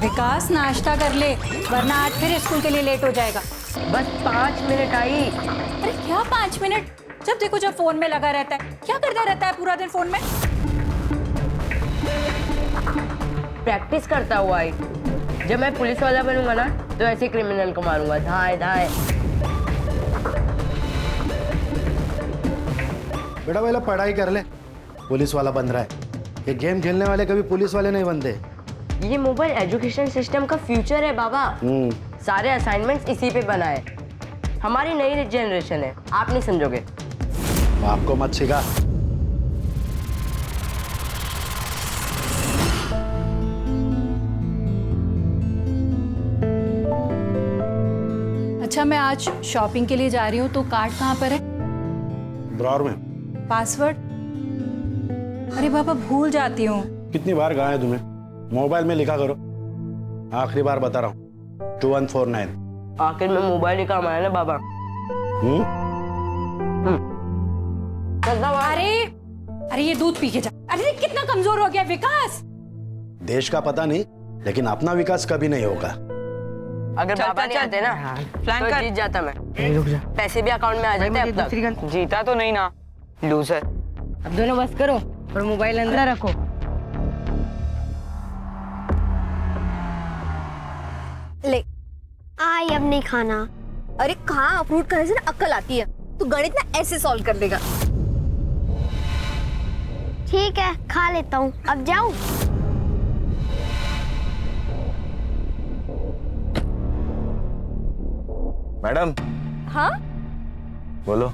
विकास नाश्ता कर ले, वरना आज फिर स्कूल के लिए लेट हो जाएगा। बस 5 मिनट आई। अरे क्या 5 मिनट? जब देखो जब फोन में लगा रहता है। क्या करता रहता है पूरा दिन फोन में? प्रैक्टिस करता हुआ आई। जब मैं पुलिस वाला बनूंगा ना तो ऐसे क्रिमिनल को मारूंगा, धाए धाए। बेटा पहले पढ़ाई कर ले, पुलिस वाला बन रहा है। ये गेम खेलने वाले कभी पुलिस वाले नहीं बनते। ये मोबाइल एजुकेशन सिस्टम का फ्यूचर है बाबा। सारे असाइनमेंट्स इसी पे बनाए। हमारी नई जनरेशन है, आप नहीं समझोगे। आपको मत सिखा। अच्छा, मैं आज शॉपिंग के लिए जा रही हूँ, तो कार्ड कहाँ पर है? ड्रॉर में। पासवर्ड? अरे बाबा भूल जाती हूँ। कितनी बार कहा है तुम्हें, मोबाइल में लिखा करो। आखिरी बार बता रहा हूँ, 2149। आखिर में मोबाइल ही काम आया ना बाबा। अरे ये दूध पी के जा। अरे कितना कमजोर हो गया विकास। देश का पता नहीं, लेकिन अपना विकास कभी नहीं होगा। अगर बाबा नहीं आते ना तो जीत जाता मैं। पैसे भी अकाउंट में आ जाते अब तक। जीता तो नहीं ना, लूजर। अब दोनों बस करो और मोबाइल अंदर रखो। ले आई, अब नहीं खाना। अरे कहाँ, फ्रूट खाने से ना अक्ल आती है। तू गणित ना ऐसे सॉल्व कर देगा। ठीक है, खा लेता हूँ। अब जाऊँ? मैडम। हाँ बोलो,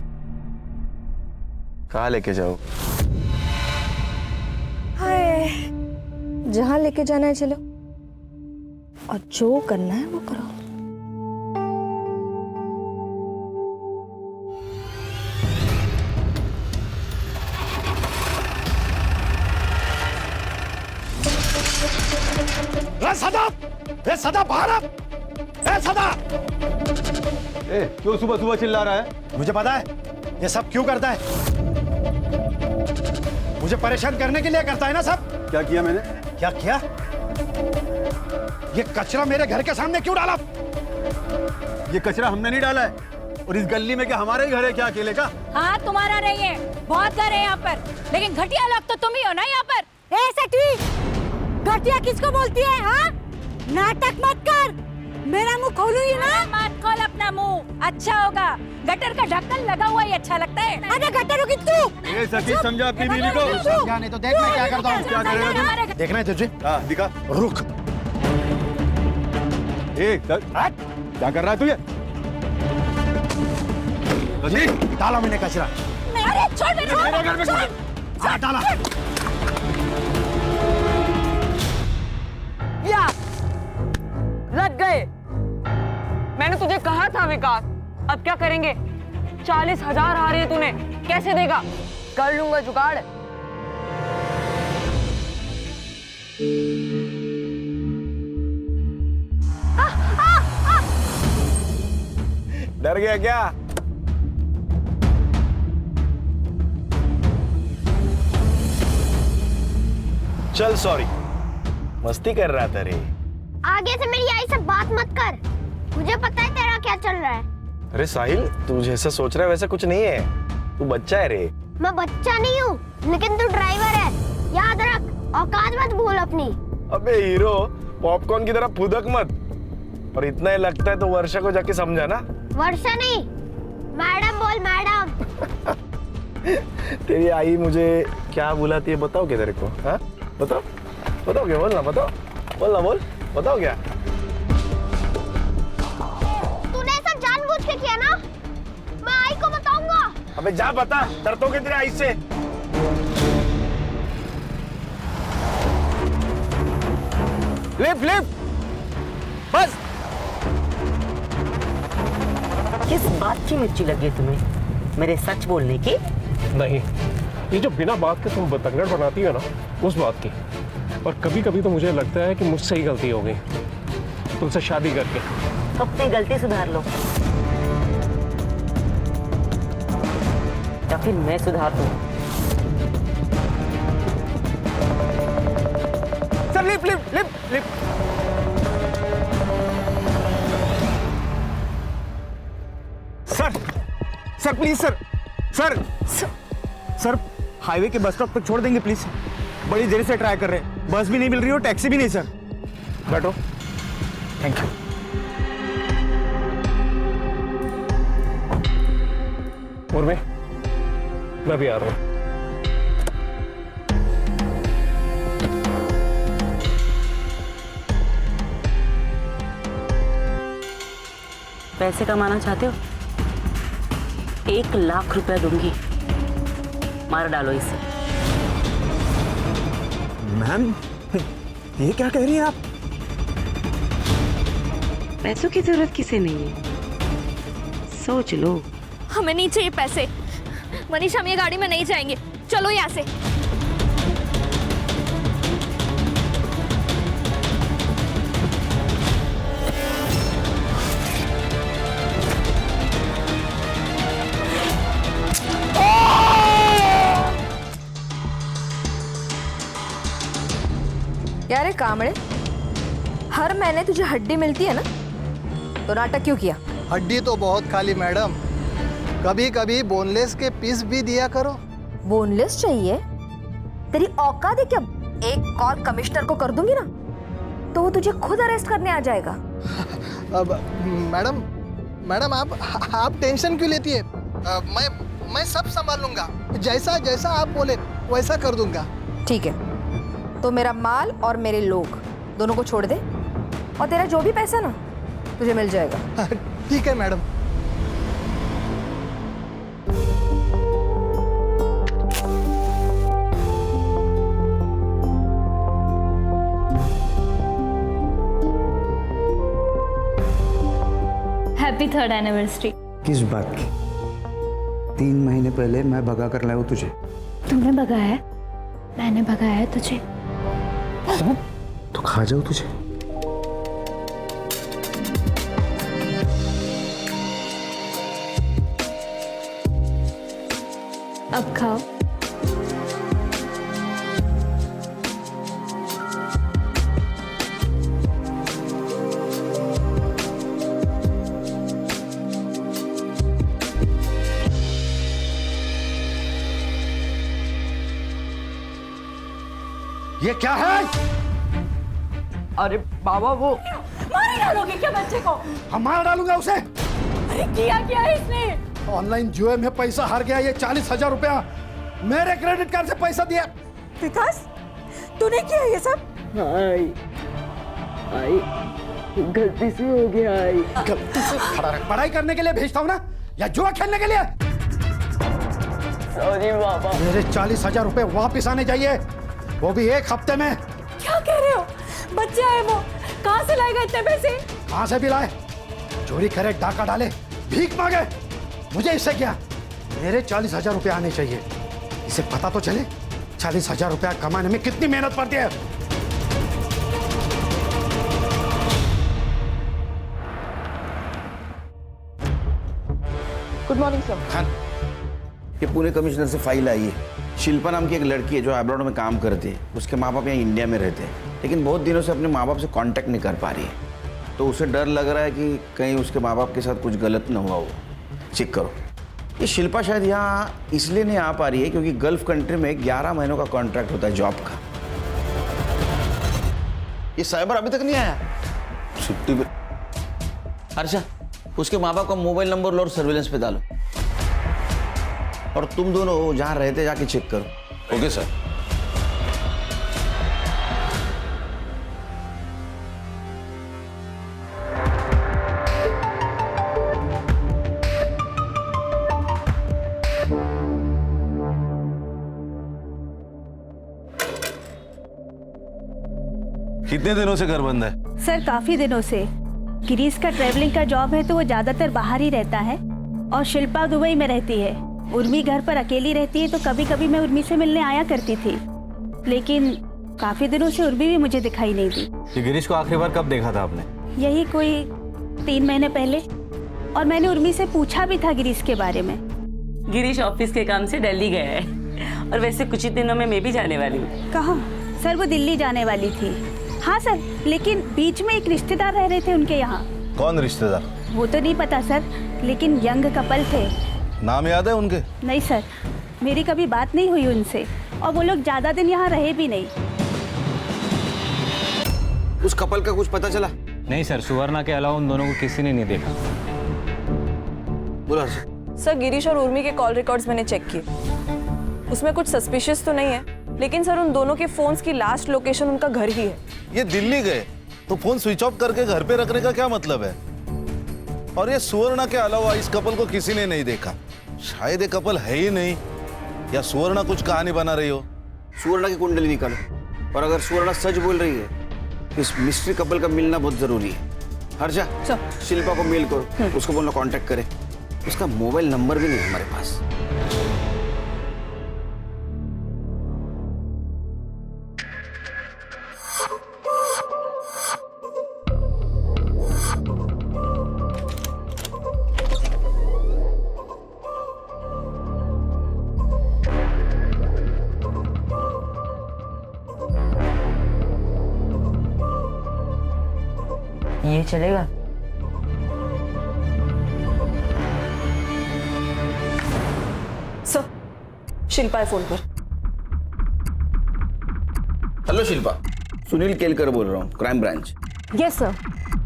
कहाँ लेके जाओ? हाय, जहाँ लेके जाना है चलो, और जो करना है वो करो। सदा बाहर आ। सदा, क्यों सुबह सुबह चिल्ला रहा है? मुझे पता है ये सब क्यों करता है। मुझे परेशान करने के लिए करता है ना सब। क्या किया मैंने? क्या किया? ये कचरा मेरे घर के सामने क्यों डाला? ये कचरा हमने नहीं डाला है। और इस गली में क्या हमारा ही घर है क्या अकेले का? हाँ तुम्हारा नहीं है, बहुत घर है यहाँ पर, लेकिन घटिया लोग तो तुम ही हो ना यहाँ पर। ए सेठवी, घटिया किसको बोलती है? हाँ, नाटक मत कर, मेरा मुंह खोलूंगी ना। मत खोल अपना मुंह, अच्छा होगा। गटर का ढक्कन लगा हुआ ही अच्छा लगता है। अरे गटर होगी तू। ए सखी, समझा अपनी बीवी को। समझा नहीं तो देख मैं क्या करता हूँ। क्या करेगा तू? देखना है तुझे? हाँ, दिखा। रुक। क्या कर रहा है तू ये? डाला मैंने कचरा। अरे छोड़ मेरे घर में हाँ, डाला। या लग गए। मैंने तुझे कहा था विकास। अब क्या करेंगे? 40,000 आ रहे हैं, तूने कैसे देगा? कर लूंगा जुगाड़। डर गया क्या? चल सॉरी, मस्ती कर रहा था रे। आगे से मेरी आई से बात मत कर। मुझे पता है तेरा क्या चल रहा है। अरे साहिल, तू जैसा सोच रहा है वैसा कुछ नहीं है। तू बच्चा है रे। मैं बच्चा नहीं हूँ, लेकिन तू ड्राइवर है, याद रख। औकात मत भूल अपनी। अबे हीरो, पॉपकॉर्न की तरह फुदक मत। और इतना ही लगता है तो वर्षा को जाके समझा ना। वर्षा नहीं, मैडम बोल, मैडम। तेरी आई मुझे क्या बुलाती है बताओ क्या तेरे को? हाँ बताओ, बताओ क्या? बोल ना, बताओ, बोल ना, बोल, बताओ क्या? तूने ऐसा जानबूझ के किया ना? मैं आई को बताऊंगा। अबे जा बता, डरता हूँ तेरी आई से। लिफ्ट लिफ्ट, बस। किस बात की मिर्ची लगी है तुम्हें? मेरे सच बोलने की? नहीं, ये जो बिना बात के तुम बतंगड़ बनाती हो ना, उस बात की। और कभी कभी तो मुझे लगता है कि मुझसे ही गलती हो गई तुमसे शादी करके। अपनी गलती सुधार लो या फिर मैं सुधार दूं। Sir lift lift lift lift. Sir please sir sir sir highway के बस स्टॉप तक छोड़ देंगे प्लीज। बड़ी देर से ट्राई कर रहे हैं, बस भी नहीं मिल रही और टैक्सी भी नहीं सर। बैठो। Thank you. उर्मी, मैं भी आ रहा हूँ। पैसे कमाना चाहते हो? 1 लाख रुपया दूंगी, मार डालो इसे। मैम ये क्या कह रही हैं आप? पैसों की जरूरत किसे नहीं है, सोच लो। हमें नहीं चाहिए पैसे। मनीष, हम ये गाड़ी में नहीं जाएंगे, चलो यहाँ से। क्या रे कामड़े, हर महीने तुझे हड्डी मिलती है ना, तो नाटक क्यों किया? हड्डी तो बहुत खाली मैडम, कभी कभी बोनलेस के पीस भी दिया करो। बोनलेस चाहिए? तेरी औकात है क्या? एक कॉल कमिश्नर को कर दूंगी ना तो वो तुझे खुद अरेस्ट करने आ जाएगा। अब मैडम मैडम आप टेंशन क्यों लेती है? मैं सब संभाल लूंगा, जैसा जैसा आप बोले वैसा कर दूंगा। ठीक है, तो मेरा माल और मेरे लोग दोनों को छोड़ दे और तेरा जो भी पैसा ना तुझे मिल जाएगा। ठीक है मैडम। Happy 3rd anniversary. किस बात की? 3 महीने पहले मैं भगा कर लाया हूँ तुझे। तुमने भगाया है? मैंने भगाया है तुझे? तो खा जाओ तुझे। अब खाओ। ये क्या है? अरे बाबा, वो मार डालोगे क्या बच्चे को? हम मार डालूंगा उसे। अरे किया क्या है इसने? ऑनलाइन जुए में पैसा हार गया। ये 40,000 रुपया मेरे क्रेडिट कार्ड से पैसा दिया। विकास, तूने किया ये सब? आई गलती से हो गया। आई गलती से खड़ा रह। पढ़ाई करने के लिए भेजता हूँ ना, या जुआ खेलने के लिए? सॉरी बाबा। मेरे 40,000 रुपए वापिस आने चाहिए, वो भी 1 हफ्ते में। क्या कह रहे हो? बच्चा है वो, कहाँ से लाएगा इतने पैसे? कहाँ से भी लाए? चोरी करे, डाका डाले, भीख मांगे, मुझे इससे क्या? मेरे 40,000 रुपए आने चाहिए। इसे पता तो चले 40,000 रुपया कमाने में कितनी मेहनत पड़ती है। Good morning sir. खान, ये पुणे कमिश्नर से फाइल आई है। शिल्पा नाम की एक लड़की है जो अब्रॉड में काम करती है। उसके माँ बाप यहाँ इंडिया में रहते हैं, लेकिन बहुत दिनों से अपने माँ बाप से कांटेक्ट नहीं कर पा रही है। तो उसे डर लग रहा है कि कहीं उसके माँ बाप के साथ कुछ गलत ना हुआ हो। चेक करो। ये शिल्पा शायद यहाँ इसलिए नहीं आ पा रही है क्योंकि गल्फ कंट्री में 11 महीनों का कॉन्ट्रैक्ट होता है जॉब का। ये साइबर अभी तक नहीं आया। छुट्टी पे। अर्षा, उसके माँ बाप का मोबाइल नंबर लो और सर्विलेंस पे डालो, और तुम दोनों जहां रहते जाके चेक करो। Okay sir. कितने दिनों से घर बंद है? सर काफी दिनों से। गिरीश का ट्रैवलिंग का जॉब है तो वो ज्यादातर बाहर ही रहता है, और शिल्पा दुबई में रहती है। उर्मी घर पर अकेली रहती है, तो कभी कभी मैं उर्मी से मिलने आया करती थी, लेकिन काफी दिनों से उर्मी भी मुझे दिखाई नहीं दी। ये गिरीश को आखिरी बार कब देखा था आपने? यही कोई 3 महीने पहले, और मैंने उर्मी से पूछा भी था गिरीश के बारे में। गिरीश ऑफिस के काम से दिल्ली गया है, और वैसे कुछ ही दिनों में मैं भी जाने वाली हूँ। कहाँ? सर वो दिल्ली जाने वाली थी। हाँ सर, लेकिन बीच में एक रिश्तेदार रह रहे थे उनके यहाँ। कौन रिश्तेदार? वो तो नहीं पता सर, लेकिन यंग कपल थे। नाम याद है उनके? नहीं सर, मेरी कभी बात नहीं हुई उनसे और वो लोग ज्यादा दिन यहाँ रहे भी नहीं। उस कपल का कुछ पता चला? नहीं सर, सुवर्णा के अलावा उन दोनों को किसी ने नहीं देखा। बोला सर गिरीश और उर्मी के कॉल रिकॉर्ड्स मैंने चेक किए, उसमें कुछ सस्पिशियस तो नहीं है, लेकिन सर उन दोनों के फोन्स की लास्ट लोकेशन उनका घर ही है। ये दिल्ली गए तो फोन स्विच ऑफ करके घर पे रखने का क्या मतलब है? और ये सुवर्णा के अलावा इस कपल को किसी ने नहीं देखा। शायद ये कपल है ही नहीं, या सुवर्णा कुछ कहानी बना रही हो। सुवर्णा की कुंडली निकालो, और अगर सुवर्णा सच बोल रही है तो इस मिस्ट्री कपल का मिलना बहुत जरूरी है। हर्षा, शिल्पा को मेल करो, उसको बोलना कांटेक्ट करे। उसका मोबाइल नंबर भी नहीं है हमारे पास। ये चलेगा? सर शिल्पा है फोन पर। हेलो शिल्पा, सुनील केलकर बोल रहा हूँ, crime branch. Yes sir.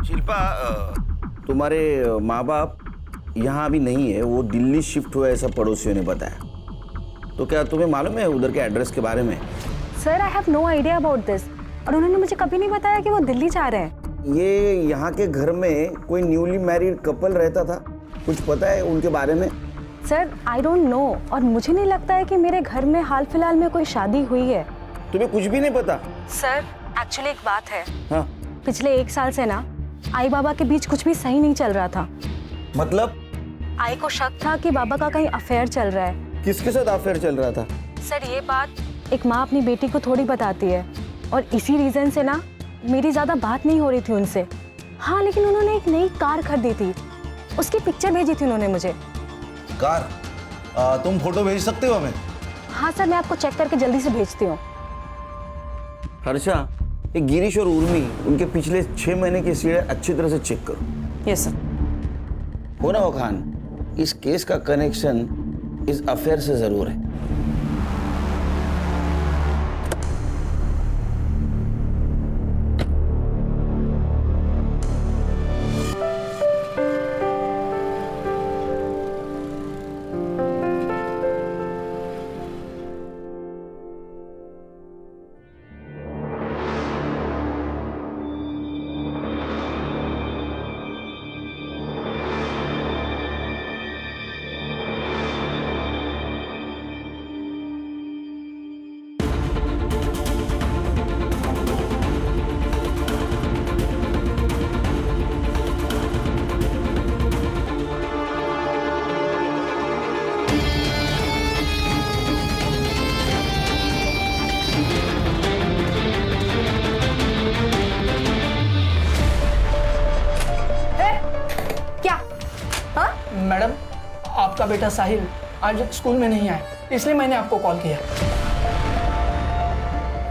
Shilpa, तुम्हारे माँ बाप यहाँ अभी नहीं है, वो दिल्ली शिफ्ट हुआ ऐसा पड़ोसियों ने बताया। तो क्या तुम्हें मालूम है उधर के एड्रेस के बारे में? Sir I have no idea about this, और उन्होंने मुझे कभी नहीं बताया कि वो दिल्ली जा रहे हैं। ये यहाँ के घर में कोई न्यूली मैरिड कपल रहता था, कुछ पता है उनके बारे में? सर आई डोंट नो, और मुझे नहीं लगता है कि मेरे घर में हाल फिलहाल में कोई शादी हुई है। तुम्हें कुछ भी नहीं पता? सर एक्चुअली एक बात है। हाँ? पिछले 1 साल से ना आई बाबा के बीच कुछ भी सही नहीं चल रहा था। मतलब? आई को शक था कि बाबा का कहीं अफेयर चल रहा है। किसके साथ अफेयर चल रहा था? सर ये बात एक माँ अपनी बेटी को थोड़ी बताती है, और इसी रीजन से ना मेरी ज्यादा बात नहीं हो रही थी उनसे। हाँ, लेकिन उन्होंने एक नई कार खरीदी थी, उसकी पिक्चर भेजी थी उन्होंने मुझे। कार? तुम फोटो भेज सकते हो हमें? हाँ सर, मैं आपको चेक करके जल्दी से भेजती हूँ। हर्षा, ये गिरीश और उर्मी, उनके पिछले 6 महीने की सीढ़ी अच्छी तरह से चेक करो। Yes sir. हो ना वो खान, इस केस का कनेक्शन इस अफेयर से जरूर है। मैडम, आपका बेटा साहिल आज स्कूल में नहीं आया, इसलिए मैंने आपको कॉल किया।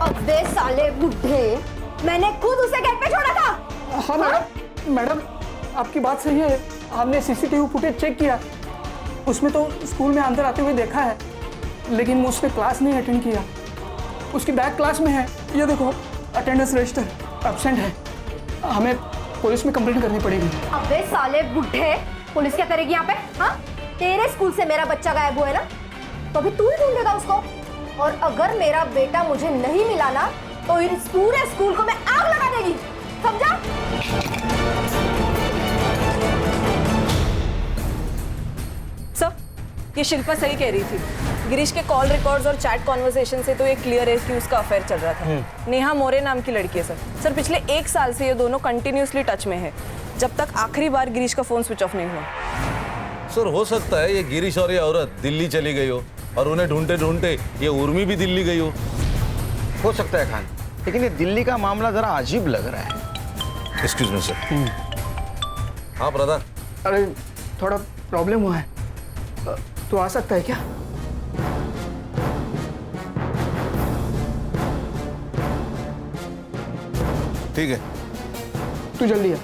अबे साले बुड्ढे, मैंने खुद उसे गेट पे छोड़ा था। हाँ मैडम, आपकी बात सही है। हमने सीसीटीवी फुटेज चेक किया, उसमें तो स्कूल में अंदर आते हुए देखा है, लेकिन उसने क्लास नहीं अटेंड किया। उसकी बैक क्लास में है, ये देखो अटेंडेंस रजिस्टर एब्सेंट है। हमें पुलिस में कंप्लेंट करनी पड़ेगी। अबे साले बुड्ढे, पुलिस क्या करेगी यहाँ पे? हाँ, तेरे स्कूल से मेरा बच्चा गायब हुआ है ना, तो अभी तू ही ढूंढेगा उसको। और अगर मेरा बेटा मुझे नहीं मिला ना, तो इस पूरे स्कूल को मैं आग लगा देगी, समझा? सर ये शिल्पा सही कह रही थी। गिरीश के कॉल रिकॉर्ड्स और चैट कॉन्वर्सेशन से तो ये क्लियर है कि उसका अफेयर चल रहा था। नेहा मोरे नाम की लड़की है सर। पिछले 1 साल से ये दोनों कंटिन्यूअसली टच में है, जब तक आखिरी बार गिरीश का फोन स्विच ऑफ नहीं हुआ। सर हो सकता है ये गिरीश और ये औरत दिल्ली चली गई हो, और उन्हें ढूंढते ढूंढते ये उर्मी भी दिल्ली गई हो सकता है खान, लेकिन ये दिल्ली का मामला जरा अजीब लग रहा है। Excuse me sir. हाँ ब्रदर। अरे थोड़ा प्रॉब्लम हुआ है, तो आ सकता है क्या? ठीक है, तू जल्दी आ।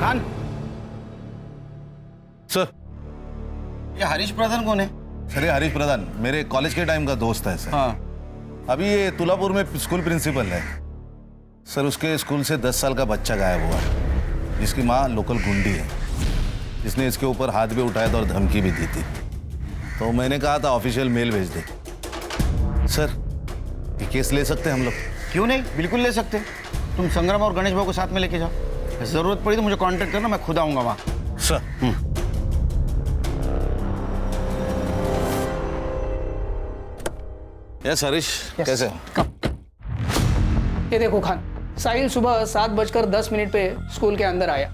खान, ये हरीश प्रधान कौन है? सर ये हरीश प्रधान मेरे कॉलेज के टाइम का दोस्त है सर। हाँ। अभी ये तुलापुर में स्कूल प्रिंसिपल है सर। उसके स्कूल से 10 साल का बच्चा गायब हुआ है, जिसकी माँ लोकल गुंडी है, जिसने इसके ऊपर हाथ भी उठाया था और धमकी भी दी थी। तो मैंने कहा था ऑफिशियल मेल भेज दे। सर ये केस ले सकते हैं हम लोग? क्यों नहीं, बिल्कुल ले सकते। तुम संग्राम और गणेश भाई को साथ में लेके जाओ, जरूरत पड़ी तो मुझे कांटेक्ट करना, मैं खुद आऊंगा वहाँ। सर यस हरीश, कैसे हो? ये देखो खान, साहिल सुबह 7:10 पे स्कूल के अंदर आया।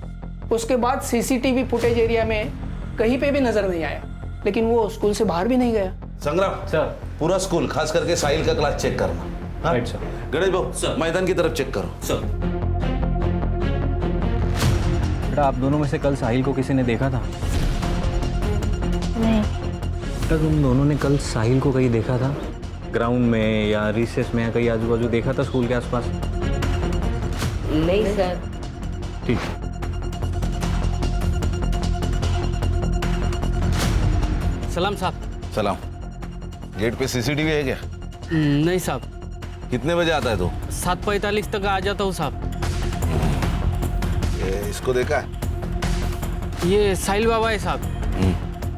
उसके बाद सीसीटीवी फुटेज एरिया में कहीं पे भी नजर नहीं आया, लेकिन वो स्कूल से बाहर भी नहीं गया। संग्राम सर। पूरा स्कूल खास करके साहिल का क्लास चेक करना। हाँ? Right sir. गणेश भाऊ मैदान की तरफ चेक करो। सर बेटा, आप दोनों में से कल साहिल को किसी ने देखा था? नहीं। बेटा तुम दोनों ने कल साहिल को कहीं देखा था? ग्राउंड में या रिसेस में या कहीं आजू बाजू देखा था स्कूल के आसपास? नहीं सर। ठीक। सलाम साहब। सलाम। गेट पे सीसीटीवी है क्या? नहीं साहब। कितने बजे आता है तू? 7:45 तक आ जाता हूँ साहब। इसको देखा है? ये साहिल बाबा है साहब,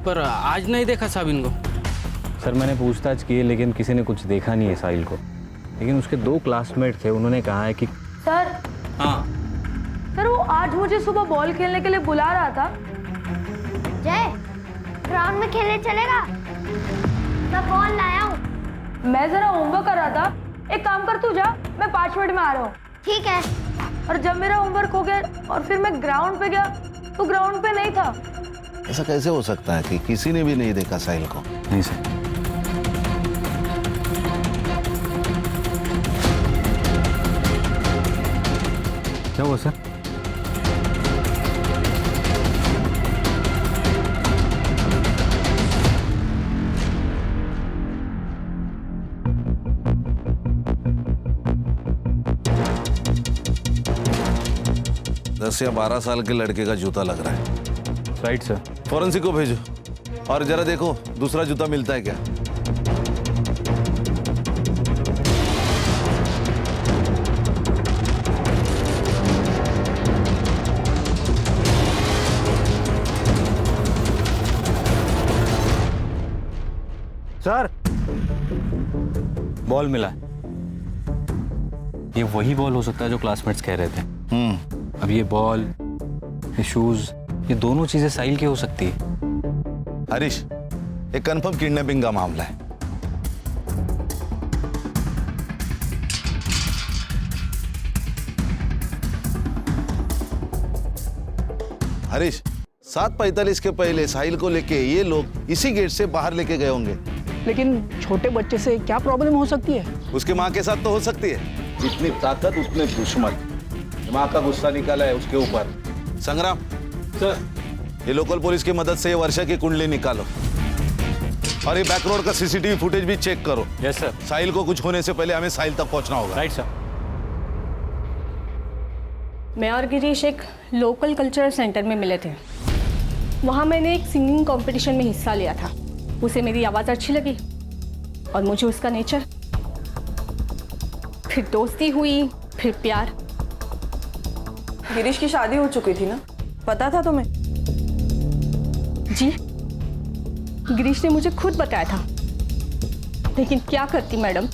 पर आज नहीं देखा साहब इनको। सर मैंने पूछताछ की है, लेकिन किसी ने कुछ देखा नहीं है साहिल को। लेकिन उसके 2 क्लासमेट थे, उन्होंने कहा है कि सर। हाँ सर वो आज मुझे सुबह बॉल खेलने के लिए बुला रहा था। जय, ग्राउंड में खेलने चलेगा? मैं बॉल लाया हूँ। मैं जरा होमवर्क कर रहा था। एक काम कर, तू जा, मैं 5 मिनट में आ रहा हूँ। ठीक है। और जब मेरा होमवर्क हो गया और फिर मैं ग्राउंड पे गया तो ग्राउंड पे नहीं था। ऐसा कैसे हो सकता है कि किसी ने भी नहीं देखा साहिल को? नहीं सर। क्या हुआ सर? दस या 12 साल के लड़के का जूता लग रहा है। Right sir. फॉरेंसिक को भेजो और जरा देखो दूसरा जूता मिलता है क्या। सर बॉल मिला है। ये वही बॉल हो सकता है जो क्लासमेट्स कह रहे थे। अब ये बॉल, ये शूज, ये दोनों चीजें साहिल की हो सकती है। हरीश, एक कंफर्म किडनैपिंग का मामला है। हरीश, 7:45 के पहले साहिल को लेके ये लोग इसी गेट से बाहर लेके गए होंगे। लेकिन छोटे बच्चे से क्या प्रॉब्लम हो सकती है? उसके माँ के साथ तो हो सकती है। जितनी ताकत उतने दुश्मन। माँ का गुस्सा निकाला है उसके ऊपर। संग्राम सर, ये लोकल पुलिस की मदद से ये वर्षा की कुंडली निकालो और ये बैक रोड का सीसीटीवी फुटेज भी चेक करो। Yes sir. साहिल को कुछ होने से पहले हमें साहिल तक पहुंचना होगा। Right sir. मैं और गिरीश एक लोकल कल्चरल सेंटर में मिले थे। वहाँ मैंने एक सिंगिंग कंपटीशन में हिस्सा लिया था। उसे मेरी आवाज़ अच्छी लगी और मुझे उसका नेचर। फिर दोस्ती हुई, फिर प्यार। गिरीश की शादी हो चुकी थी ना, पता था तुम्हें? जी, गिरीश ने मुझे खुद बताया था। लेकिन क्या करती मैडम,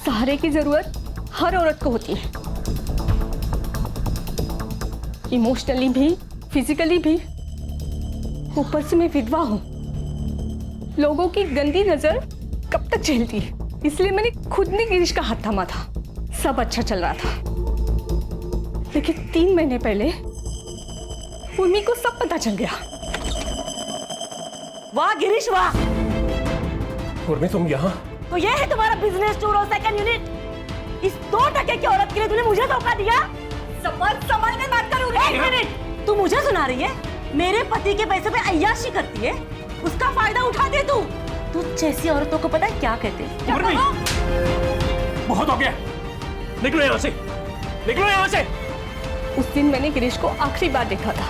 सहारे की जरूरत हर औरत को होती है। इमोशनली भी, फिजिकली भी। ऊपर से मैं विधवा हूं। लोगों की गंदी नजर कब तक झेलती है, इसलिए मैंने खुद ने गिरीश का हाथ थामा था। सब अच्छा चल रहा था, लेकिन 3 महीने पहले उर्मी को सब पता चल गया। वाह गिरीश वाह, उर्मी तुम यहाँ? तो ये है तुम्हारा बिजनेस टूर और सेकंड यूनिट। इस 2 टके की औरत के लिए तूने मुझे धोखा दिया। संभल कर बात करूँ। 1 मिनट, तू मुझे सुना रही है? मेरे पति के पैसे पे अय्याशी करती है, उसका फायदा उठाते तू। जैसी औरतों को पता है क्या कहते हैं? उर्मी, बहुत हो गया, निकलो यहाँ से, निकलो यहाँ से। उस दिन मैंने गिरीश को आखिरी बार देखा था।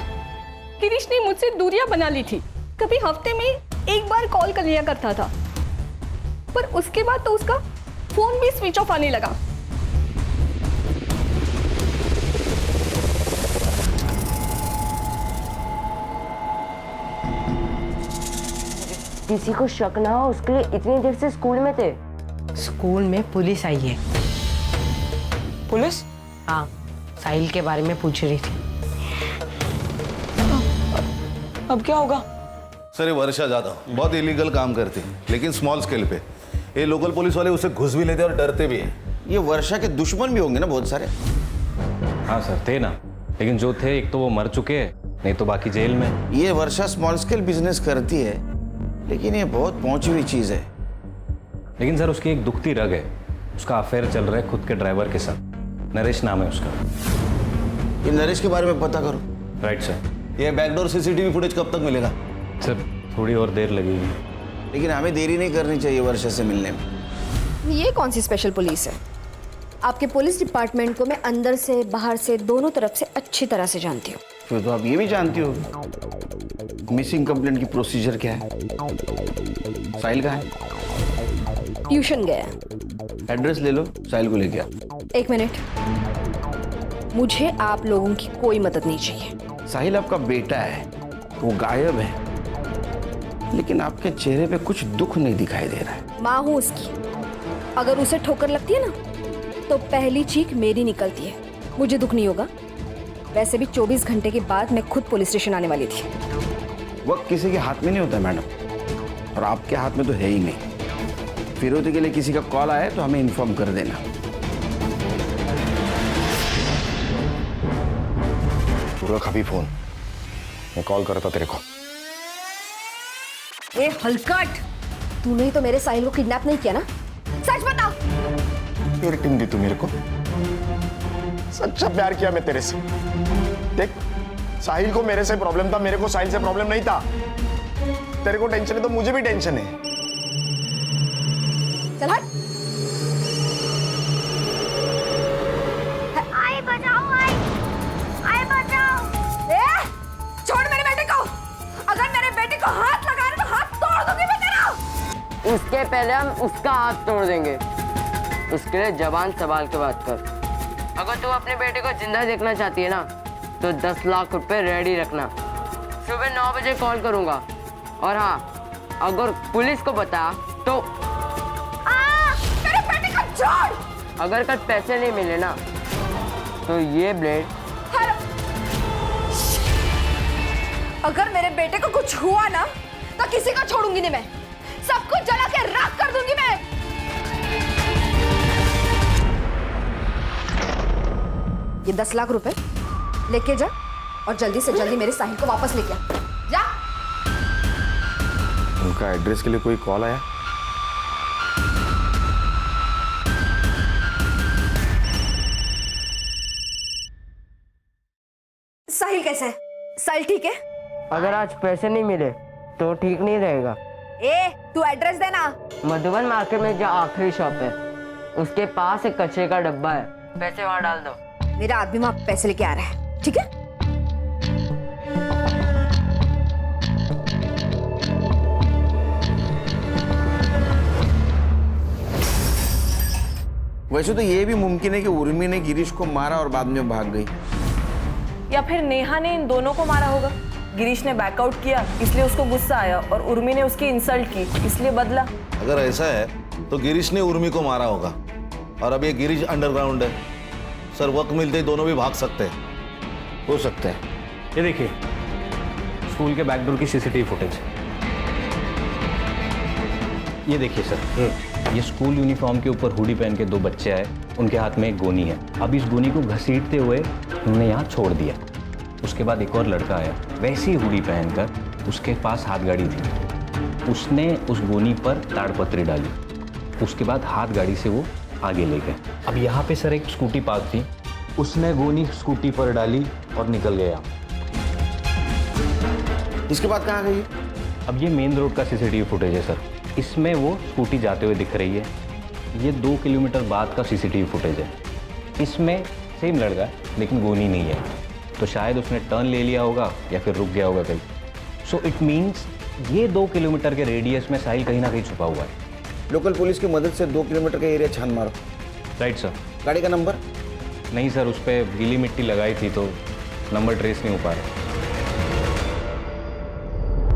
गिरीश ने मुझसे दूरियां बना ली थी। कभी हफ्ते में एक बार कॉल कर लिया करता था, पर उसके बाद तो उसका फोन भी स्विच ऑफ आने लगा। किसी को शक ना हो उसके लिए इतनी देर से स्कूल में थे। स्कूल में पुलिस आई है। पुलिस? हाँ, साहिल के बारे में पूछ रही थी। अब क्या होगा? सर ये वर्षा ज्यादा बहुत इलीगल काम करती लेकिन स्मॉल स्केल पे। ये लोकल पुलिस वाले उसे घुस भी लेते और डरते भी हैं। ये वर्षा के दुश्मन भी होंगे ना बहुत सारे। हाँ सर थे ना, लेकिन जो थे एक तो वो मर चुके हैं, नहीं तो बाकी जेल में। ये वर्षा स्मॉल स्केल बिजनेस करती है, लेकिन ये बहुत पहुंची हुई चीज है। लेकिन सर उसकी एक दुखती रग है, उसका अफेयर चल रहा है खुद के ड्राइवर के साथ। नरेश नाम है उसका। ये नरेश के बारे में पता करो। Right sir. ये बैकडोर सीसीटीवी फुटेज कब तक मिलेगा? सर थोड़ी और देर लगेगी। लेकिन हमें देरी नहीं करनी चाहिए वर्षा से मिलने में। ये कौन सी स्पेशल पुलिस है? आपके पुलिस डिपार्टमेंट को मैं अंदर से बाहर से दोनों तरफ से अच्छी तरह से जानती हूँ। फिर तो आप ये भी जानती हो मिसिंग कंप्लेंट की प्रोसीजर क्या है। साहिल कहाँ है? ट्यूशन गया। एड्रेस ले लो, साहिल को लेके आओ। एक मिनट, मुझे आप लोगों की कोई मदद नहीं चाहिए। साहिल आपका बेटा है, वो गायब है, लेकिन आपके चेहरे पे कुछ दुख नहीं दिखाई दे रहा है। माँ हूँ उसकी, अगर उसे ठोकर लगती है ना तो पहली चीख मेरी निकलती है। मुझे दुख नहीं होगा। वैसे भी 24 घंटे के बाद मैं खुद पुलिस स्टेशन आने वाली थी। वक्त किसी के हाथ में नहीं होता मैडम, और आपके हाथ में तो है ही नहीं। फिरौती के लिए किसी का कॉल आए तो हमें इन्फॉर्म कर देना। तू रख अभी फोन, मैं कॉल करता तेरे को। ए हलकट, तूने ही तो मेरे साहिल को किडनैप नहीं किया ना? सच बता। फिर टिम दी तू मेरे को। सच्चा प्यार किया मैं तेरे से। देख, साहिल को मेरे से प्रॉब्लम था, मेरे को साहिल से प्रॉब्लम नहीं था। तेरे को टेंशन है तो मुझे भी टेंशन है। चल हट। आई बचाओ, आई बचाओ। ए, छोड़ मेरे बेटे को। अगर मेरे बेटे को हाथ लगाए तो हाथ तोड़ दूंगी मैं तेरा। इसके पहले हम उसका हाथ तोड़ देंगे। उसके लिए जबान संभाल के बात कर। अगर तू अपने बेटे को जिंदा देखना चाहती है ना तो 10 लाख रुपए रेडी रखना। सुबह 9 बजे कॉल करूंगा। और हाँ, अगर पुलिस को बता तो मेरे बेटे को छोड़। अगर कल पैसे नहीं मिले ना तो ये ब्लेड। अगर मेरे बेटे को कुछ हुआ ना तो किसी को छोड़ूंगी नहीं मैं। सबको जला के राख कर दूंगी मैं। ये 10 लाख रुपए लेके जा और जल्दी से जल्दी मेरे साहिल को वापस लेके आ। जा। उनका एड्रेस के लिए कोई कॉल आया? साहिल कैसा है? साहिल ठीक है? अगर आज पैसे नहीं मिले तो ठीक नहीं रहेगा। ए, तू एड्रेस देना। मधुबन मार्केट में जो आखिरी शॉप है उसके पास एक कचरे का डब्बा है, पैसे वहां डाल दो। मेरा आदमी वहां पैसे लेके आ रहा है, ठीक है? वैसे तो ये भी मुमकिन है कि उर्मी ने गिरीश को मारा और बाद में भाग गई, या फिर नेहा ने इन दोनों को मारा होगा। गिरीश ने बैकआउट किया इसलिए उसको गुस्सा आया और उर्मी ने उसकी इंसल्ट की इसलिए बदला। अगर ऐसा है तो गिरीश ने उर्मी को मारा होगा और अब ये गिरीश अंडरग्राउंड है। सर वक्त मिलते ही दोनों भी भाग सकते हैं। हो सकता है। ये देखिए स्कूल के बैकडोर की सीसीटीवी फुटेज। ये देखिए सर, ये स्कूल यूनिफॉर्म के ऊपर हुडी पहन के 2 बच्चे आए, उनके हाथ में एक गोनी है। अब इस गोनी को घसीटते हुए उन्होंने यहाँ छोड़ दिया। उसके बाद एक और लड़का आया वैसी हुडी पहनकर, उसके पास हाथ गाड़ी थी, उसने उस गोनी पर ताड़पत्री डाली। उसके बाद हाथ गाड़ी से वो आगे ले गए। अब यहाँ पे सर एक स्कूटी पार्क थी, उसने गोनी स्कूटी पर डाली और निकल गया। इसके बाद कहाँ गई? अब ये मेन रोड का सीसीटीवी फुटेज है सर, इसमें वो स्कूटी जाते हुए दिख रही है। ये 2 किलोमीटर बाद का सीसीटीवी फुटेज है, इसमें सेम लड़का है लेकिन गोनी नहीं है, तो शायद उसने टर्न ले लिया होगा या फिर रुक गया होगा कहीं। सो इट मीन्स ये 2 किलोमीटर के रेडियस में साहिल कहीं ना कहीं छुपा हुआ है। लोकल पुलिस की मदद से 2 किलोमीटर का एरिया छान मारो। Right sir. गाड़ी का नंबर? नहीं सर, उस पर गीली मिट्टी लगाई थी तो नंबर ट्रेस नहीं हो पा रहा।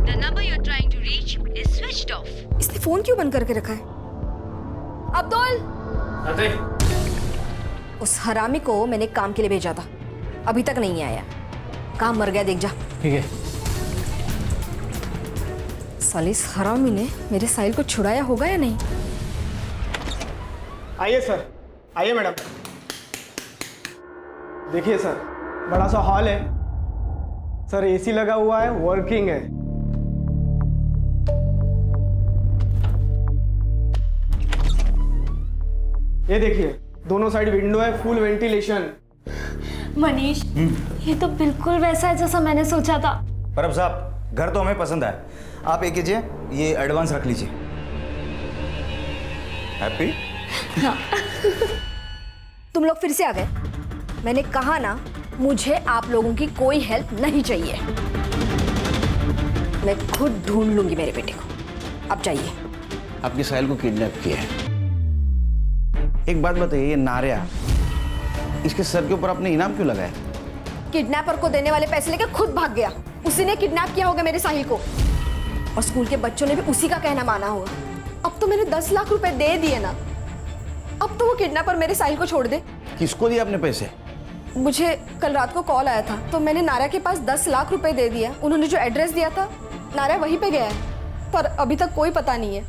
The number you're trying to reach is switched off. इसने फोन क्यों बंद करके रखा है? अब्दुल! उस हरामी को मैंने काम के लिए भेजा था, अभी तक नहीं आया। काम मर गया, देख जा। ठीक है। साले इस हरामी ने मेरे साहिल को छुड़ाया होगा या नहीं? आइए सर, आइए मैडम। देखिए सर, बड़ा सा हॉल है सर, एसी लगा हुआ है, वर्किंग है। ये देखिए, दोनों साइड विंडो है, फुल वेंटिलेशन। मनीष, ये तो बिल्कुल वैसा है जैसा मैंने सोचा था। परब साहब, घर तो हमें पसंद है। आप एक कीजिए, ये एडवांस रख लीजिए। हैप्पी? तुम लोग फिर से आ गए। मैंने कहा ना, मुझे आप लोगों की कोई हेल्प नहीं चाहिए। मैं खुद ढूंढ लूंगी मेरे बेटे को। अब जाइए। आपके साहिल को किडनैप किया है। एक बात बताइए, ये नारिया, इसके सर के ऊपर आपने इनाम क्यों लगाया? किडनैपर को देने वाले पैसे लेकर खुद भाग गया। उसी ने किडनैप किया होगा मेरे साहिल को, और स्कूल के बच्चों ने भी उसी का कहना माना होगा। अब तो मैंने 10 लाख रुपए दे दिए ना, अब तो वो किडनैपर मेरे साहिल को छोड़ दे। किसको दिए आपने पैसे? मुझे कल रात को कॉल आया था, तो मैंने नारिया के पास 10 लाख रुपए दे दिया। उन्होंने जो एड्रेस दिया था, नारिया वहीं पे गया है, पर अभी तक कोई पता नहीं है।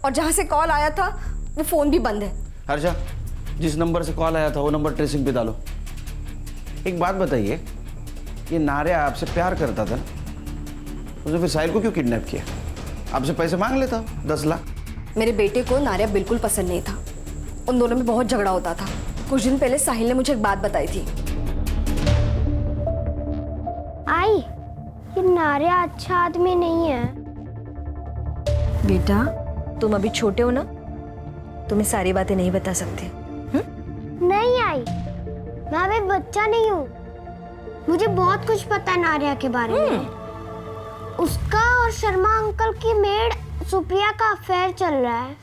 और जहाँ से कॉल आया था वो फ़ोन भी बंद है। हर्षा, जिस नंबर से कॉल आया था वो नंबर ट्रेसिंग पे डालो। एक बात बताइए, ये नारिया आपसे प्यार करता था, उसने फिर साहिल को क्यों किडनैप किया? आपसे पैसे मांग लेता 10 लाख। मेरे बेटे को नारिया बिल्कुल पसंद नहीं था, उन दोनों में बहुत झगड़ा होता था। कुछ दिन पहले साहिल ने मुझे एक बात बताई थी। आई, ये नारिया अच्छा आदमी नहीं है। बेटा, तुम अभी छोटे हो ना, तुम्हें सारी बातें नहीं बता सकते। नहीं आई, मैं अभी बच्चा नहीं हूँ। मुझे बहुत कुछ पता है नारिया के बारे में। उसका और शर्मा अंकल की मेड सुप्रिया का अफेयर चल रहा है।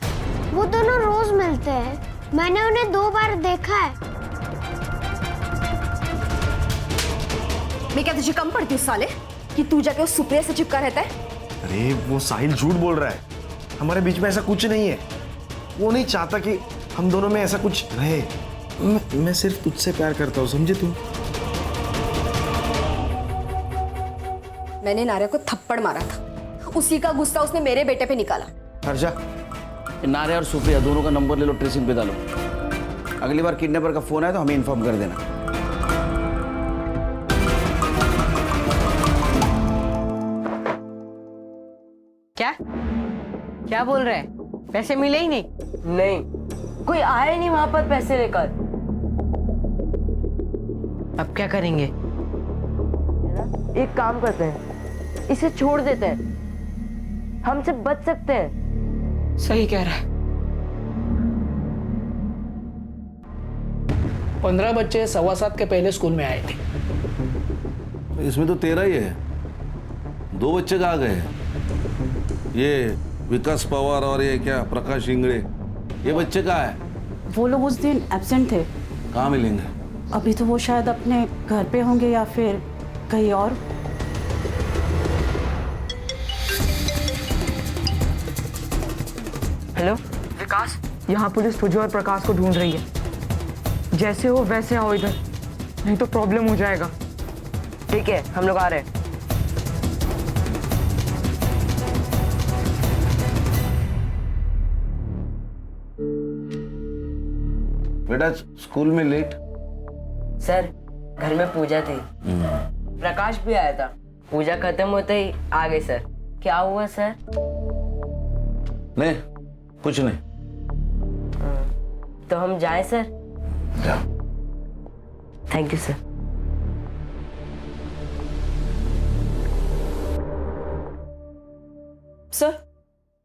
वो दोनों रोज मिलते हैं, मैंने उन्हें 2 बार देखा है। मैं क्या तुझे कम पड़ती हूँ साले, कि तू जाके उस सुप्रिया से चिपका रहता है? अरे वो साहिल झूठ बोल रहा है, हमारे बीच में ऐसा कुछ नहीं है। वो नहीं चाहता कि हम दोनों में ऐसा कुछ रहे। मैं सिर्फ तुझसे प्यार करता हूँ, समझे तू? मैंने नारिया को थप्पड़ मारा था, उसी का गुस्सा उसने मेरे बेटे पे निकाला। हर्षा, नारिया और सुप्रिया दोनों का नंबर ले लो, ट्रेसिंग पे डालो। अगली बार किडनैपर का फोन आए तो हमें इन्फॉर्म कर देना। क्या क्या बोल रहे हैं? पैसे मिले ही नहीं? नहीं, कोई आया ही नहीं वहां पर पैसे लेकर। अब क्या करेंगे? एक काम करते हैं, इसे छोड़ देते हैं, हमसे बच सकते हैं। सही कह रहा है। 15 बच्चे 7:15 के पहले स्कूल में आए थे। इसमें तो 13 ही है, 2 बच्चे कहाँ गए? ये विकास पवार और ये क्या प्रकाश इंगड़े, ये बच्चे कहाँ है? वो लोग उस दिन एब्सेंट थे। कहाँ मिलेंगे? अभी तो वो शायद अपने घर पे होंगे या फिर कहीं और। हेलो विकास, यहाँ पुलिस तुझे और प्रकाश को ढूंढ रही है। जैसे हो वैसे आओ इधर, नहीं तो प्रॉब्लम हो जाएगा। ठीक है, हम लोग आ रहे हैं। बेटा स्कूल में लेट? सर, घर में पूजा थी, प्रकाश भी आया था। पूजा खत्म होते ही आ गए सर। क्या हुआ सर? नहीं, कुछ नहीं। तो हम जाएं सर? जाओ। Thank you sir. सर,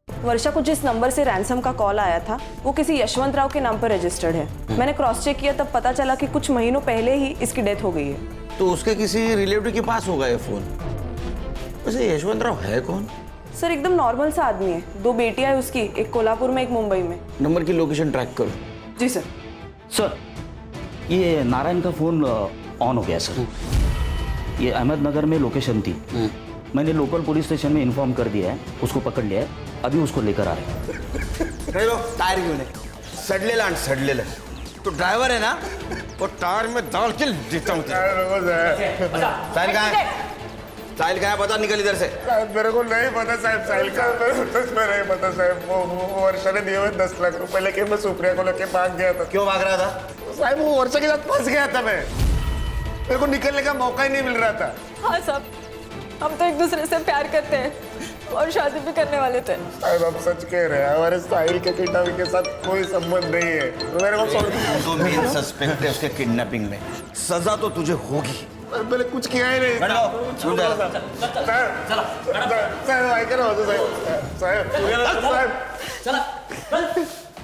वर्षा को जिस नंबर से रैंसम का कॉल आया था वो किसी यशवंत राव के नाम पर रजिस्टर्ड है। मैंने क्रॉस चेक किया, तब पता चला कि कुछ महीनों पहले ही इसकी डेथ हो गई है। तो उसके किसी रिलेटिव के पास होगा ये फोन। वैसे यशवंत राव है कौन? सर एकदम नॉर्मल सा आदमी है, 2 बेटियां है उसकी, एक कोल्हापुर में एक मुंबई में। नंबर की लोकेशन ट्रैक करो। जी सर। सर ये नारायण का फोन ऑन हो गया सर। ये अहमदनगर में लोकेशन थी, मैंने लोकल पुलिस स्टेशन में इन्फॉर्म कर दिया है, उसको पकड़ लिया है, अभी उसको लेकर आ रहे हैं। टायर क्यों नहीं सडलेला आणि सडलेला तो ड्राइवर है ना, वो टायर में डाल के देता हूँ। साहिल कहाँ है? साहिल कहाँ है? बता, निकल इधर से। मेरे को नहीं पता साहब, साहिल का मैं नहीं पता साहब। वो वर्षा ने दिए हुए 10 लाख रुपए लेके मैं सुप्रिया को लेके भाग गया था। क्यों भाग रहा था? साहब वो वर्षा के साथ फंस गया था मैं, मेरे को निकलने का मौका ही नहीं मिल रहा था। हाँ साहब, हम तो एक दूसरे से प्यार करते हैं और शादी भी करने वाले थे। साहब आप सच कह रहे हैं, हमारे साहिल के किडनैपिंग के साथ कोई संबंध नहीं है। मेरे को तो मेन सस्पेक्ट है उसके किडनैपिंग में, सजा तो तुझे होगी। मैंने कुछ किया ही नहीं।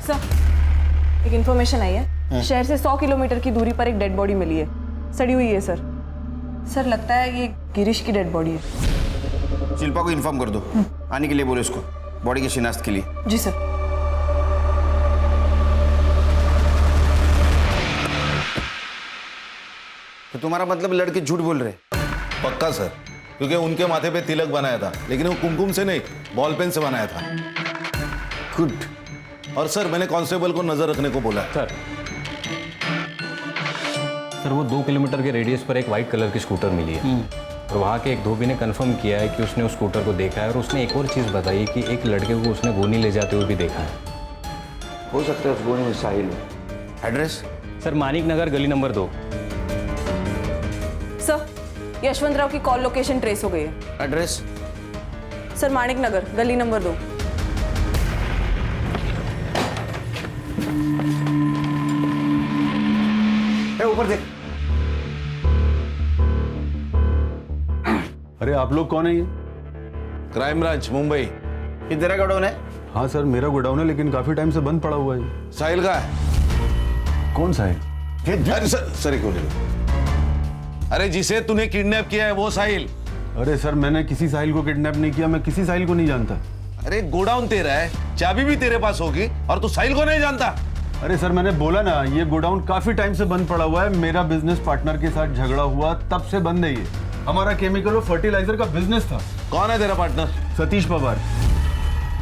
सर एक इन्फॉर्मेशन आई है, शहर से 100 किलोमीटर की दूरी पर एक डेड बॉडी मिली है, सड़ी हुई है सर। सर लगता है ये गिरीश की डेड बॉडी है। शिल्पा को इन्फॉर्म कर दो, आने के लिए बोलो इसको, बॉडी की शिनाख्त के लिए। जी सर। तो तुम्हारा मतलब लड़के झूठ बोल रहे? पक्का सर, क्योंकि उनके माथे पे तिलक बनाया था, लेकिन वो कुमकुम से नहीं, बॉल पेन से बनाया था। गुड। और सर मैंने कांस्टेबल को नजर रखने को बोला। सर वो 2 किलोमीटर के रेडियस पर एक वाइट कलर की स्कूटर मिली है और वहाँ के एक धोबी ने कंफर्म किया है कि उसने उस स्कूटर को देखा है और उसने एक और चीज़ बताई कि एक लड़के को उसने गोनी ले जाते हुए भी देखा है। हो सकता है उस गोनी में साहिल हो। एड्रेस? सर मानिक नगर गली नंबर 2। सर यशवंतराव की कॉल लोकेशन ट्रेस हो गई है। एड्रेस? सर मानिक नगर गली नंबर 2। ऊपर देख। अरे आप लोग कौन है ये? Crime branch Mumbai. ये तेरा गोडाउन है? हाँ सर मेरा गोडाउन है, लेकिन काफी टाइम से बंद पड़ा हुआ है। साहिल का है? कौन साहिल? अरे सर एक मिनट। अरे जिसे तूने किडनैप किया है वो साहिल। अरे सर मैंने किसी साहिल को किडनैप नहीं किया, मैं किसी साहिल को नहीं जानता। अरे गोडाउन तेरा है, चाबी भी तेरे पास होगी और तू साहिल को नहीं जानता? अरे सर मैंने बोला ना, ये गोडाउन काफी टाइम से बंद पड़ा हुआ है, मेरा बिजनेस पार्टनर के साथ झगड़ा हुआ तब से बंद है ये। हमारा केमिकल और फर्टिलाइजर का बिजनेस था। कौन है तेरा पार्टनर? सतीश पवार।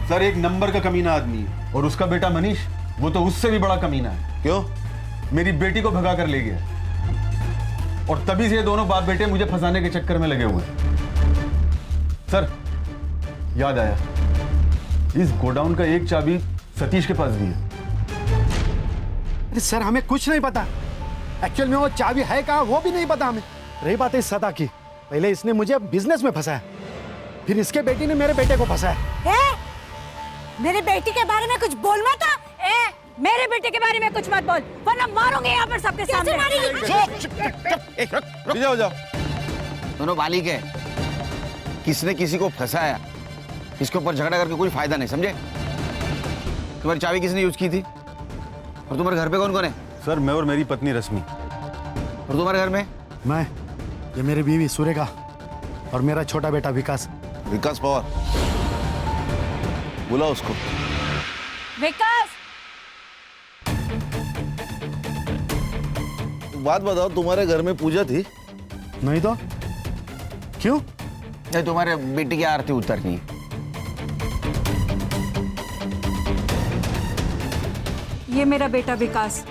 सर एक नंबर का कमीना आदमी है, और उसका बेटा मनीष वो तो उससे भी बड़ा कमीना है। क्यों? मेरी बेटी को भगा कर ले गया और तभी से ये दोनों बाप बेटे मुझे फंसाने के चक्कर में लगे हुए हैं। सर याद आया, इस गोडाउन का एक चाबी सतीश के पास भी है। अरे सर हमें कुछ नहीं पता, एक्चुअल में वो चाबी है कहाँ वो भी नहीं पता हमें। रही बात है सदा की, पहले इसने मुझे बिजनेस में फंसाया, फिर इसके बेटी ने मेरे बेटे को फंसाया। मेरे बेटी के बारे में कुछ बोल मत। मेरे बेटे के बारे में कुछ मत बोल, वरना मारूंगी यहाँ पर सबके सामने। जाओ जाओ, दोनों बालिग है, किसने किसी को फंसाया, इसके ऊपर झगड़ा करके कोई फायदा नहीं, समझे? तुम्हारी चाबी किसने यूज की थी? और तुम्हारे घर पे कौन कौन है? सर मैं और मेरी पत्नी रश्मि। और तुम्हारे घर में? मैं, ये मेरी बीवी सुरेखा और मेरा छोटा बेटा विकास। विकास पवार, बुला उसको। विकास, बात बताओ, तुम्हारे घर में पूजा थी? नहीं तो क्यों? नहीं, तुम्हारे बेटी की आरती उतरनी है। ये मेरा बेटा विकास।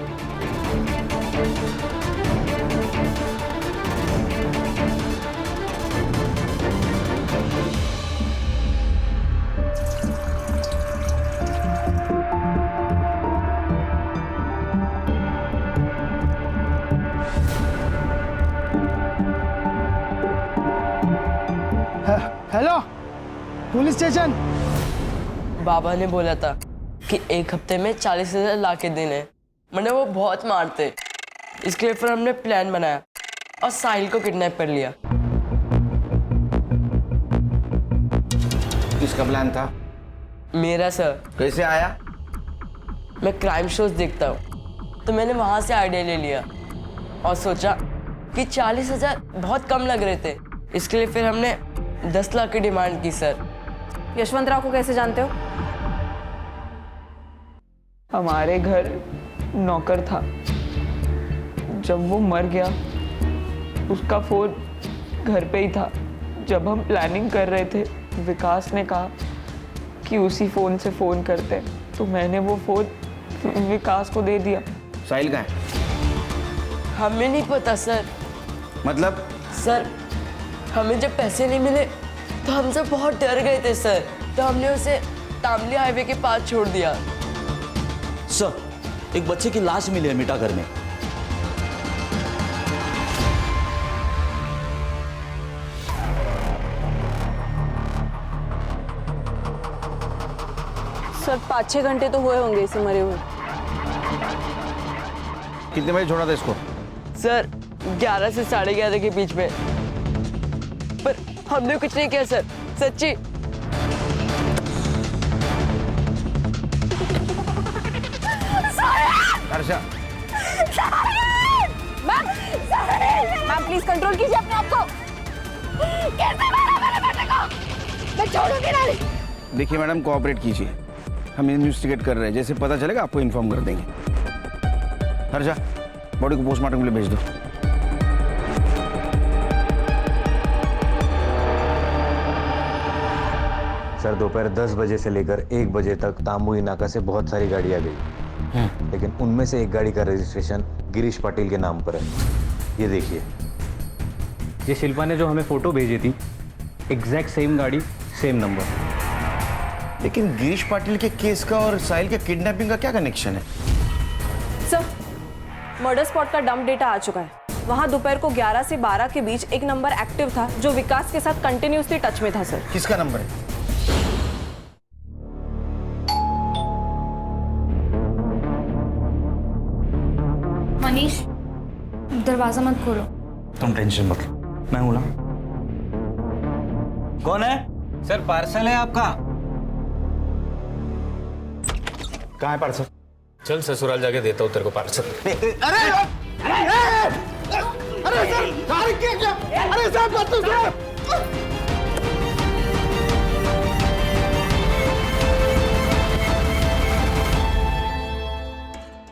Hello police station. बाबा ने बोला था कि 1 हफ्ते में 40,000 ला के देने, मैंने वो बहुत मारते, इसके लिए फिर हमने प्लान बनाया और साहिल को किडनैप कर लिया। किसका प्लान था? मेरा सर। कैसे आया? मैं क्राइम शोज देखता हूँ, तो मैंने वहां से आइडिया ले लिया और सोचा कि 40,000 बहुत कम लग रहे थे, इसके लिए फिर हमने 10 लाख की डिमांड की सर। यशवंतराव को कैसे जानते हो? हमारे घर नौकर था, जब वो मर गया उसका फोन घर पे ही था। जब हम प्लानिंग कर रहे थे विकास ने कहा कि उसी फोन से फोन करते, तो मैंने वो फोन विकास को दे दिया। साहिल कहाँ है? हमें नहीं पता सर। मतलब? सर हमें जब पैसे नहीं मिले तो हम सब बहुत डर गए थे सर, तो हमने उसे तामली हाईवे के पास छोड़ दिया। सर, एक बच्चे की लाश मिली है मिठागर में। सर 5-6 घंटे तो हुए होंगे इसे मरे हुए। कितने बजे छोड़ा था इसको? सर 11 से 11:30 के बीच में, पर हमने कुछ नहीं किया सर, सच्ची। हर्षा, मैम प्लीज कंट्रोल कीजिए अपने आप को। कैसे मारा मेरे बेटे को? मैं छोड़ूंगी नहीं। देखिए मैडम, कोऑपरेट कीजिए, हम इन्वेस्टिगेट कर रहे हैं, जैसे पता चलेगा आपको इन्फॉर्म कर देंगे। हर्षा, बॉडी को पोस्टमार्टम के लिए भेज दो। सर दोपहर 10 बजे से लेकर 1 बजे तक तामुई नाका से बहुत सारी गाड़ियां गई, लेकिन उनमें से एक गाड़ी का रजिस्ट्रेशन गिरीश पाटिल के नाम पर है। ये देखिए, ये शिल्पा ने जो हमें फोटो भेजी थी, एग्जैक्ट सेम गाड़ी, सेम नंबर। लेकिन गिरीश पाटिल के केस का और साहिल के किडनैपिंग का क्या कनेक्शन है? सर मर्डर स्पॉट का डंप डेटा आ चुका है। वहां दोपहर को 11 से 12 के बीच एक नंबर एक्टिव था जो विकास के साथ कंटिन्यूसली टच में था। सर किसका नंबर है? मनीष, दरवाजा मत खोलो। तुम टेंशन मत लो, मैं हूं ना। कौन है? सर पार्सल है आपका। कहाँ है पार्सल? चल ससुराल जाके देता हूँ तेरे को पार्सल। अरे सर, क्या? अरे साहब बात तो सुनो।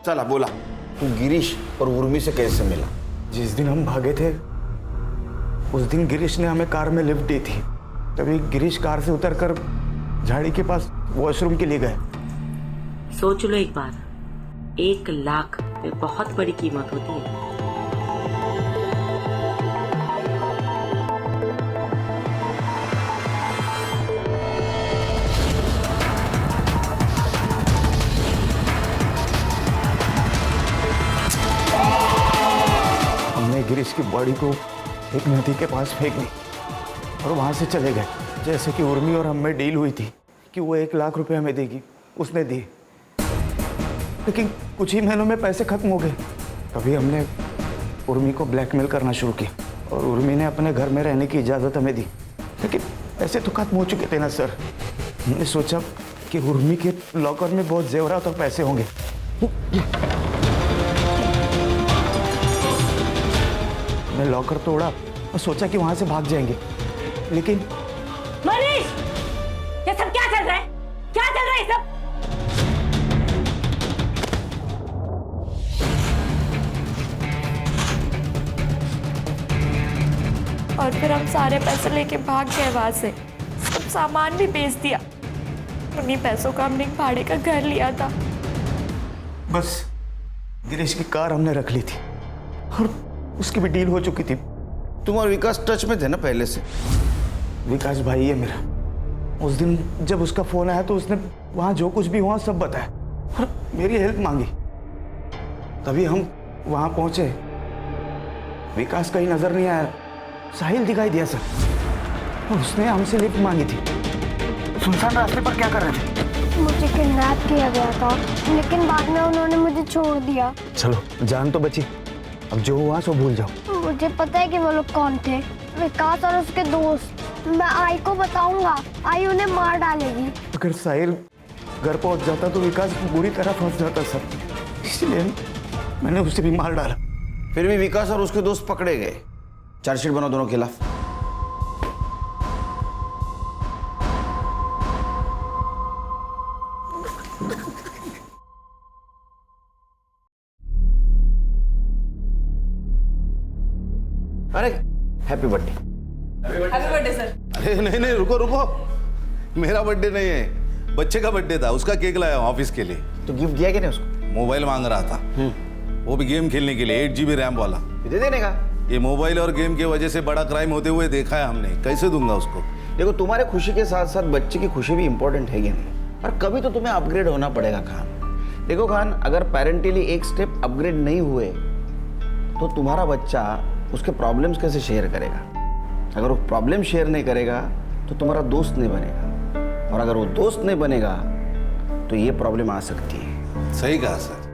चला बोला, तू गिरीश और उर्मी से कैसे मिला? जिस दिन हम भागे थे उस दिन गिरीश ने हमें कार में लिफ्ट दी थी। तभी गिरीश कार से उतरकर झाड़ी के पास वॉशरूम के लिए गए। सोच लो एक बार, 1 लाख में बहुत बड़ी कीमत होती है। हमने गिरीश की बॉडी को एक नदी के पास फेंक दी और वहां से चले गए। जैसे कि उर्मी और हम में डील हुई थी कि वो 1 लाख रुपए हमें देगी, उसने दिए। लेकिन कुछ ही महीनों में पैसे खत्म हो गए। तभी हमने उर्मी को ब्लैकमेल करना शुरू किया और उर्मी ने अपने घर में रहने की इजाज़त हमें दी। लेकिन पैसे तो खत्म हो चुके थे ना सर। हमने सोचा कि उर्मी के लॉकर में बहुत जेवरात और पैसे होंगे। मैं लॉकर तोड़ा और सोचा कि वहां से भाग जाएंगे, लेकिन मनीष, ये सब क्या चल रहा है? क्या चल रहा है ये सब? और फिर हम सारे पैसे लेके भाग गए वहां से, सब सामान भी बेच दिया। उन्हीं पैसों का हमने एक भाड़े का घर लिया था। बस गिरीश की कार हमने रख ली थी और उसकी भी डील हो चुकी थी। तुम और विकास टच में थे ना पहले से? विकास भाई है मेरा। उस दिन जब उसका फोन आया तो उसने वहां जो कुछ भी हुआ सब बताया और मेरी हेल्प मांगी। तभी हम वहां पहुंचे। विकास कहीं नजर नहीं आया, साहिल दिखाई दिया सर। उसने हमसे लिफ्ट मांगी थी। सुनसान रास्ते पर क्या कर रहे थे? मुझे किडनैप किया गया था, लेकिन बाद में उन्होंने मुझे छोड़ दिया। चलो, जान तो बची, अब जो हुआ सो भूल जाओ। मुझे पता है कि वो लोग कौन थे, विकास और उसके दोस्त। मैं आई को बताऊंगा, आई उन्हें मार डालेगी। अगर साहिल घर पहुंच जाता तो विकास बुरी तरह फंस जाता सर, इसलिए मैंने उसे भी मार डाला। फिर भी विकास और उसके दोस्त पकड़े गए। चार्जशीट बनाओ दोनों के खिलाफ। अरे happy birthday. Happy birthday sir. अरे नहीं नहीं, रुको रुको, मेरा बर्थडे नहीं है, बच्चे का बर्थडे था, उसका केक लाया हूं ऑफिस के लिए। तो गिफ्ट दिया कि नहीं उसको? मोबाइल मांग रहा था, वो भी गेम खेलने के लिए, 8 GB रैम वाला। दे देने का। ये मोबाइल और गेम की वजह से बड़ा क्राइम होते हुए देखा है हमने, कैसे दूंगा उसको? देखो, तुम्हारे खुशी के साथ साथ बच्चे की खुशी भी इंपॉर्टेंट है कि नहीं, और कभी तो तुम्हें अपग्रेड होना पड़ेगा खान। देखो खान, अगर पेरेंटली एक स्टेप अपग्रेड नहीं हुए तो तुम्हारा बच्चा उसके प्रॉब्लम्स कैसे शेयर करेगा? अगर वो प्रॉब्लम शेयर नहीं करेगा तो तुम्हारा दोस्त नहीं बनेगा, और अगर वो दोस्त नहीं बनेगा तो ये प्रॉब्लम आ सकती है। सही कहा सर।